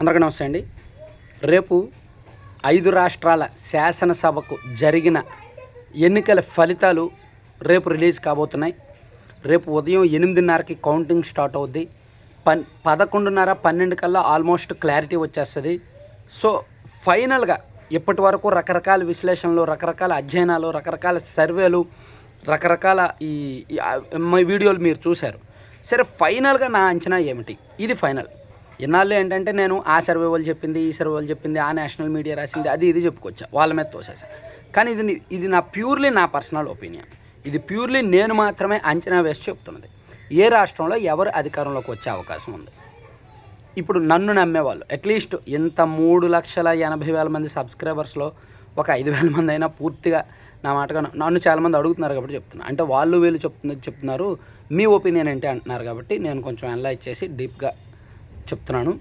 అందరికీ నమస్తే అండి. రేపు 5 రాష్ట్రాల శాసనసభకు జరిగిన ఎన్నికల ఫలితాలు రేపు రిలీజ్ కాబోతున్నాయి. రేపు ఉదయం 8:30కి కౌంటింగ్ స్టార్ట్ అవుద్ది. 11:30, 12 కల్లా ఆల్మోస్ట్ క్లారిటీ వచ్చేస్తుంది. సో ఫైనల్గా ఇప్పటి వరకు రకరకాల విశ్లేషణలు, రకరకాల అధ్యయనాలు, రకరకాల సర్వేలు, రకరకాల వీడియోలు మీరు చూశారు. సరే, ఫైనల్గా నా అంచనా ఏమిటి? ఇది ఫైనల్. ఇన్నాళ్ళు ఏంటంటే నేను ఆ సర్వే వాళ్ళు చెప్పింది, ఈ సర్వే వాళ్ళు చెప్పింది, ఆ నేషనల్ మీడియా రాసింది, అది ఇది చెప్పుకొచ్చా, వాళ్ళ మీద తోసేసా. కానీ ఇది నా ప్యూర్లీ నా పర్సనల్ ఒపీనియన్. ఇది ప్యూర్లీ నేను మాత్రమే అంచనా వేసి చెప్తున్నది. ఏ రాష్ట్రంలో ఎవరు అధికారంలోకి వచ్చే అవకాశం ఉంది? ఇప్పుడు నన్ను నమ్మేవాళ్ళు అట్లీస్ట్ ఇంత 3,80,000 మంది సబ్స్క్రైబర్స్లో ఒక 5,000 మంది అయినా పూర్తిగా నా మాటగా నన్ను చాలామంది అడుగుతున్నారు కాబట్టి చెప్తున్నా. అంటే వాళ్ళు వీళ్ళు చెప్తున్నారు, మీ ఒపీనియన్ ఏంటి అంటున్నారు కాబట్టి నేను కొంచెం అనలైజ్ చేసి డీప్గా చెప్తున్నాను.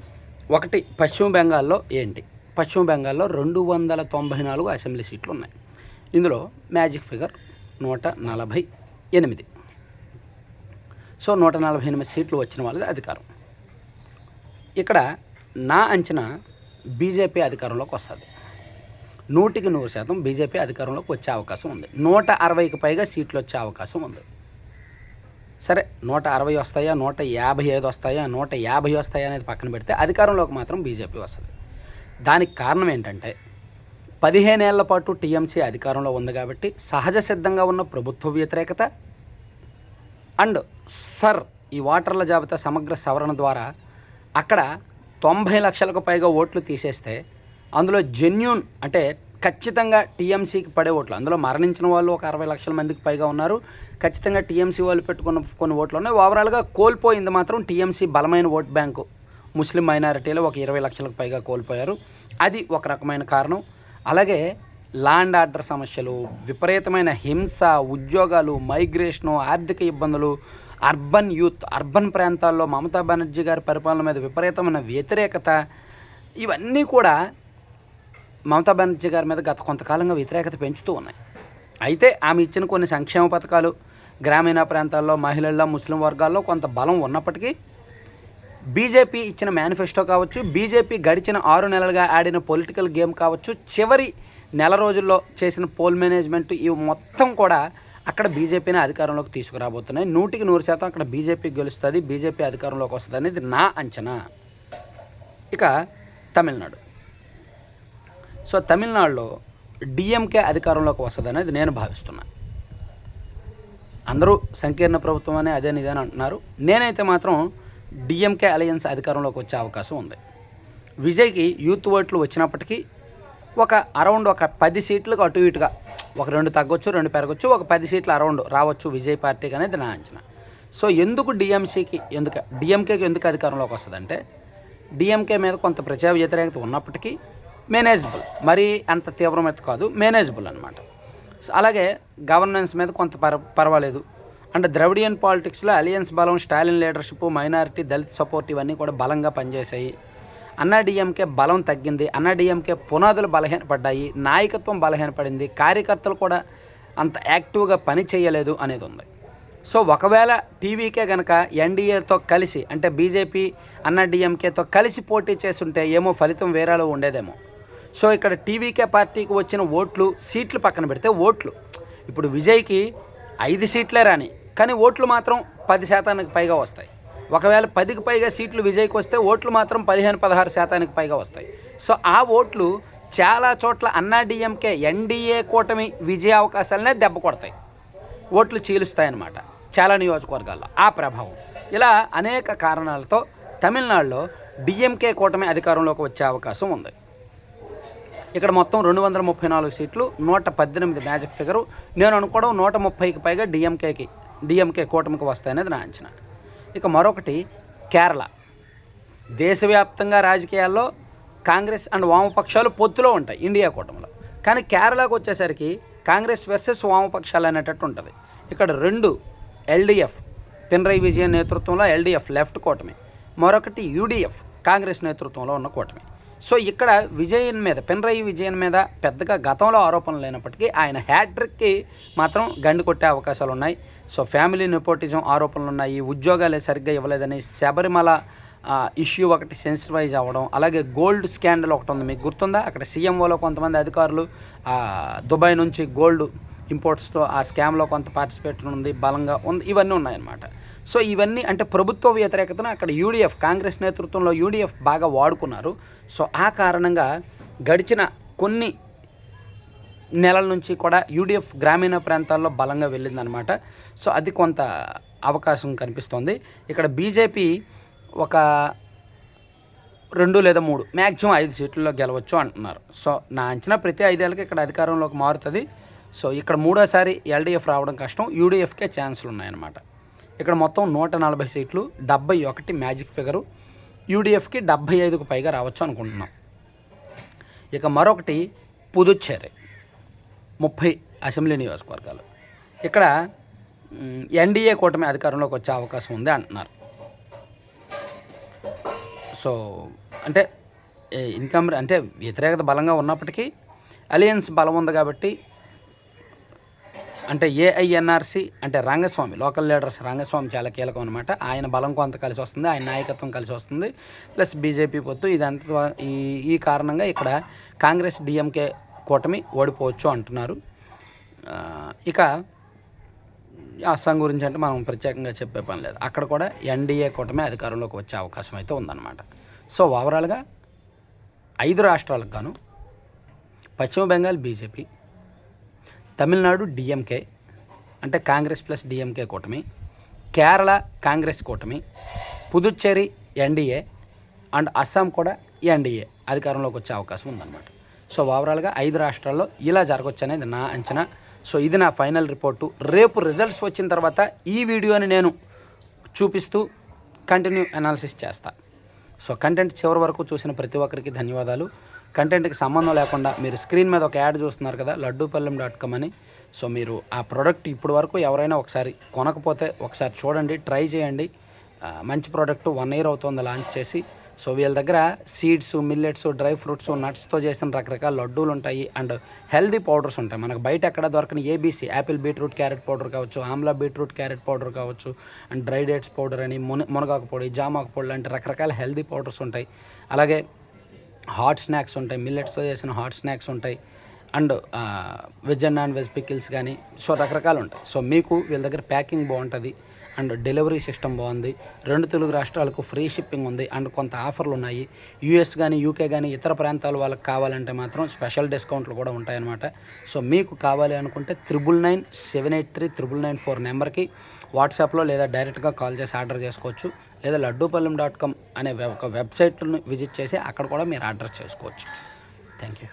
ఒకటి, పశ్చిమ బెంగాల్లో ఏంటి? పశ్చిమ బెంగాల్లో 294 అసెంబ్లీ సీట్లు ఉన్నాయి. ఇందులో మ్యాజిక్ ఫిగర్ 148. సో 148 సీట్లు వచ్చిన వాళ్ళది అధికారం. ఇక్కడ నా అంచనా బీజేపీ అధికారంలోకి వస్తుంది. 100% బీజేపీ అధికారంలోకి వచ్చే అవకాశం ఉంది. 160కి పైగా సీట్లు వచ్చే అవకాశం ఉంది. సరే, 160 వస్తాయా, 155 వస్తాయా, 150 వస్తాయా అనేది పక్కన పెడితే అధికారంలోకి మాత్రం బీజేపీ వస్తుంది. దానికి కారణం ఏంటంటే 15 ఏళ్ల పాటు టీఎంసీ అధికారంలో ఉంది కాబట్టి సహజ సిద్ధంగా ఉన్న ప్రభుత్వ వ్యతిరేకత అండ్ ఈ ఓటర్ల జాబితా సమగ్ర సవరణ ద్వారా అక్కడ 90 లక్షలకు పైగా ఓట్లు తీసేస్తే అందులో జెన్యూన్ అంటే ఖచ్చితంగా టీఎంసీకి పడే ఓట్లు, అందులో మరణించిన వాళ్ళు ఒక 60 లక్షల మందికి పైగా ఉన్నారు. ఖచ్చితంగా టీఎంసీ వాళ్ళు పెట్టుకున్న కొన్ని ఓట్లు ఉన్నాయి. ఓవరాల్గా కోల్పోయింది మాత్రం టీఎంసీ బలమైన ఓట్ బ్యాంకు. ముస్లిం మైనారిటీలో ఒక 20 లక్షలకు పైగా కోల్పోయారు. అది ఒక రకమైన కారణం. అలాగే ల్యాండ్ ఆర్డర్ సమస్యలు, విపరీతమైన హింస, ఉద్యోగాలు, మైగ్రేషను, ఆర్థిక ఇబ్బందులు, అర్బన్ ప్రాంతాల్లో మమతా బెనర్జీ గారి పరిపాలన మీద విపరీతమైన వ్యతిరేకత, ఇవన్నీ కూడా మమతా బెనర్జీ గారి మీద గత కొంతకాలంగా వ్యతిరేకత పెంచుతూ ఉన్నాయి. అయితే ఆమె ఇచ్చిన కొన్ని సంక్షేమ పథకాలు గ్రామీణ ప్రాంతాల్లో మహిళల్లో, ముస్లిం వర్గాల్లో కొంత బలం ఉన్నప్పటికీ బీజేపీ ఇచ్చిన మేనిఫెస్టో కావచ్చు, బీజేపీ గడిచిన 6 నెలలుగా ఆడిన పొలిటికల్ గేమ్ కావచ్చు, చివరి నెల రోజుల్లో చేసిన పోల్ మేనేజ్మెంట్, ఇవి మొత్తం కూడా అక్కడ బీజేపీని అధికారంలోకి తీసుకురాబోతున్నాయి. 100% అక్కడ బీజేపీ గెలుస్తుంది, బీజేపీ అధికారంలోకి వస్తుంది అనేది నా అంచనా. ఇక తమిళనాడు. సో తమిళనాడులో డిఎంకే అధికారంలోకి వస్తుంది అనేది నేను భావిస్తున్నా. అందరూ సంకీర్ణ ప్రభుత్వం అని అదే నిదని అంటున్నారు. నేనైతే మాత్రం డిఎంకే అలయన్స్ అధికారంలోకి వచ్చే అవకాశం ఉంది. విజయ్కి యూత్ ఓట్లు వచ్చినప్పటికీ అరౌండ్ ఒక 10 సీట్లకు అటు ఇటుగా, ఒక 2 తగ్గొచ్చు, 2 పెరగచ్చు, ఒక 10 సీట్లు అరౌండ్ రావచ్చు విజయ్ పార్టీకి అనేది నా అంచనా. సో ఎందుకు డిఎంకేకి ఎందుకు అధికారంలోకి వస్తుందంటే డిఎంకే మీద కొంత ప్రజా వ్యతిరేకత ఉన్నప్పటికీ మేనేజబుల్, మరీ అంత తీవ్రమైతే కాదు, మేనేజబుల్ అనమాట. అలాగే గవర్నెన్స్ మీద కొంత పర్వాలేదు. అండ్ ద్రవిడియన్ పాలిటిక్స్లో అలియన్స్ బలం, Stalin leadership, minority, Dalit support ఇవన్నీ కూడా బలంగా పనిచేశాయి. అన్నాడీఎంకే బలం తగ్గింది, అన్నాడీఎంకే పునాదులు బలహీనపడ్డాయి, నాయకత్వం బలహీనపడింది, కార్యకర్తలు కూడా అంత యాక్టివ్గా పని చేయలేదు అనేది ఉంది. సో ఒకవేళ టీవీకే కనుక ఎన్డీఏతో కలిసి, అంటే బీజేపీ అన్నాడీఎంకేతో కలిసి పోటీ చేస్తుంటే ఏమో ఫలితం వేరేలో ఉండేదేమో. సో ఇక్కడ టీవీకే పార్టీకి వచ్చిన ఓట్లు, సీట్లు పక్కన పెడితే ఓట్లు ఇప్పుడు విజయ్కి 5 సీట్లే రాని, కానీ ఓట్లు మాత్రం 10% పైగా వస్తాయి. ఒకవేళ 10కి పైగా సీట్లు విజయ్కి వస్తే ఓట్లు మాత్రం 15-16% పైగా వస్తాయి. సో ఆ ఓట్లు చాలా చోట్ల అన్నాడీఎంకే ఎన్డీఏ కూటమి విజయ అవకాశాలనే దెబ్బ కొడతాయి, ఓట్లు చీలుస్తాయన్నమాట చాలా నియోజకవర్గాల్లో. ఆ ప్రభావం ఇలా అనేక కారణాలతో తమిళనాడులో డిఎంకే కూటమి అధికారంలోకి వచ్చే అవకాశం ఉంది. ఇక్కడ మొత్తం 234 సీట్లు, 118 మ్యాజిక్ ఫిగరు. నేను అనుకోవడం 130కి పైగా డిఎంకే కూటమికి వస్తాయనేది నా అంచనా. ఇక మరొకటి కేరళ. దేశవ్యాప్తంగా రాజకీయాల్లో కాంగ్రెస్ అండ్ వామపక్షాలు పొత్తులో ఉంటాయి ఇండియా కూటమిలో, కానీ కేరళకు వచ్చేసరికి కాంగ్రెస్ వర్సెస్ వామపక్షాలు అనేటట్టు ఉంటుంది. ఇక్కడ 2 ఎల్డీఎఫ్, పినరయి విజయన్ నేతృత్వంలో ఎల్డీఎఫ్ లెఫ్ట్ కూటమి, మరొకటి యూడీఎఫ్ కాంగ్రెస్ నేతృత్వంలో ఉన్న కూటమి. సో ఇక్కడ పినరయి విజయన్ మీద పెద్దగా గతంలో ఆరోపణలు లేనప్పటికీ ఆయన హ్యాట్రిక్కి మాత్రం గండి కొట్టే అవకాశాలు ఉన్నాయి. సో ఫ్యామిలీ నెపోటిజం ఆరోపణలు ఉన్నాయి, ఉద్యోగాలు సరిగ్గా ఇవ్వలేదని, శబరిమల ఇష్యూ ఒకటి సెన్సిటైజ్ అవ్వడం, అలాగే గోల్డ్ స్కాండల్ ఒకటి ఉంది, మీకు గుర్తుందా? అక్కడ సీఎంఓలో కొంతమంది అధికారులు దుబాయ్ నుంచి గోల్డ్ ఇంపోర్ట్స్తో ఆ స్కామ్లో కొంత పార్టిసిపేట్ ఉంది, బలంగా ఉంది, ఇవన్నీ ఉన్నాయన్నమాట. సో ఇవన్నీ అంటే ప్రభుత్వ వ్యతిరేకతను అక్కడ యూడీఎఫ్, కాంగ్రెస్ నేతృత్వంలో యూడీఎఫ్ బాగా వాడుకున్నారు. సో ఆ కారణంగా గడిచిన కొన్ని నెలల నుంచి కూడా యూడీఎఫ్ గ్రామీణ ప్రాంతాల్లో బలంగా వెళ్ళిందనమాట. సో అది కొంత అవకాశం కనిపిస్తోంది. ఇక్కడ బీజేపీ ఒక 2 లేదా 3 మ్యాక్సిమం 5 సీట్లలో గెలవచ్చు అంటున్నారు. సో నా అంచనా ప్రతి 5 ఏళ్ళకి ఇక్కడ అధికారంలోకి మారుతుంది. సో ఇక్కడ మూడోసారి ఎల్డీఎఫ్ రావడం కష్టం, యూడీఎఫ్కే ఛాన్సులు ఉన్నాయన్నమాట. ఇక్కడ మొత్తం 140 సీట్లు, 71 మ్యాజిక్ ఫిగరు, యూడీఎఫ్కి 75కు పైగా రావచ్చు అనుకుంటున్నాం. ఇక మరొకటి పుదుచ్చేరి, 30 అసెంబ్లీ నియోజకవర్గాలు. ఇక్కడ ఎన్డీఏ కూటమి అధికారంలోకి వచ్చే అవకాశం ఉంది అంటున్నారు. సో అంటే ఇన్కమ్ అంటే వ్యతిరేకత బలంగా ఉన్నప్పటికీ అలయన్స్ బలం ఉంది కాబట్టి, అంటే ఏఐఎన్ఆర్సీ అంటే రంగస్వామి, లోకల్ లీడర్స్ రంగస్వామి చాలా కీలకం అనమాట. ఆయన బలం కొంత కలిసి వస్తుంది, ఆయన నాయకత్వం కలిసి వస్తుంది, ప్లస్ బీజేపీ పొత్తు, ఇదంతా ఈ కారణంగా ఇక్కడ కాంగ్రెస్ డిఎంకే కూటమి ఓడిపోవచ్చు అంటున్నారు. ఇక అస్సాం గురించి అంటే మనం ప్రత్యేకంగా చెప్పే పని లేదు, అక్కడ కూడా ఎన్డీఏ కూటమి అధికారంలోకి వచ్చే అవకాశం అయితే ఉందన్నమాట. సో ఓవరాల్గా 5 రాష్ట్రాలకు గాను పశ్చిమ బెంగాల్ బీజేపీ, తమిళనాడు డిఎంకే అంటే కాంగ్రెస్ ప్లస్ డిఎంకే కూటమి, కేరళ కాంగ్రెస్ కూటమి, పుదుచ్చేరి ఎన్డీఏ అండ్ అస్సాం కూడా ఎన్డీఏ అధికారంలోకి వచ్చే అవకాశం ఉందన్నమాట. సో ఓవరాల్గా 5 రాష్ట్రాల్లో ఇలా జరగవచ్చు అనేది నా అంచనా. సో ఇది నా ఫైనల్ రిపోర్టు. రేపు రిజల్ట్స్ వచ్చిన తర్వాత ఈ వీడియోని నేను చూపిస్తూ కంటిన్యూ అనాలిసిస్ చేస్తా. సో కంటెంట్ చివరి వరకు చూసిన ప్రతి ఒక్కరికి ధన్యవాదాలు. కంటెంట్కి సంబంధం లేకుండా మీరు స్క్రీన్ మీద ఒక యాడ్ చూస్తున్నారు కదా, laddupalem.com అని. సో మీరు ఆ ప్రోడక్ట్ ఇప్పుడు వరకు ఎవరైనా ఒకసారి కొనకపోతే ఒకసారి చూడండి, ట్రై చేయండి. మంచి ప్రోడక్ట్, 1 year అవుతుంది లాంచ్ చేసి. సో వీళ్ళ దగ్గర సీడ్స్, మిల్లెట్స్, డ్రై ఫ్రూట్స్, నట్స్తో చేసిన రకరకాల లడ్డూలు ఉంటాయి అండ్ హెల్దీ పౌడర్స్ ఉంటాయి. మనకు బయట ఎక్కడ దొరకని ABC, Apple beetroot carrot powder కావచ్చు, ఆమ్లా బీట్రూట్ క్యారెట్ పౌడర్ కావచ్చు, అండ్ డ్రై డేట్స్ పౌడర్ అని, మునగాకు పొడి, జామాకు పొడి లాంటి రకరకాల హెల్దీ పౌడర్స్ ఉంటాయి. అలాగే హాట్ స్నాక్స్ ఉంటాయి, మిల్లెట్స్తో చేసిన హాట్ స్నాక్స్ ఉంటాయి, and veg and non veg pickles కానీ, సో రకరకాలు ఉంటాయి. సో మీకు వీళ్ళ దగ్గర ప్యాకింగ్ బాగుంటుంది అండ్ డెలివరీ సిస్టమ్ బాగుంది. 2 తెలుగు రాష్ట్రాలకు ఫ్రీ షిప్పింగ్ ఉంది అండ్ కొంత ఆఫర్లు ఉన్నాయి. యూఎస్ కానీ, యూకే కానీ, ఇతర ప్రాంతాల వాళ్ళకి కావాలంటే మాత్రం స్పెషల్ డిస్కౌంట్లు కూడా ఉంటాయన్నమాట. సో మీకు కావాలి అనుకుంటే 9997839994 నెంబర్కి వాట్సాప్లో లేదా డైరెక్ట్గా కాల్ చేసి ఆర్డర్ చేసుకోవచ్చు, లేదా laddupalem.com అనే ఒక వెబ్సైట్ను విజిట్ చేసి అక్కడ కూడా మీరు ఆర్డర్ చేసుకోవచ్చు. Thank you.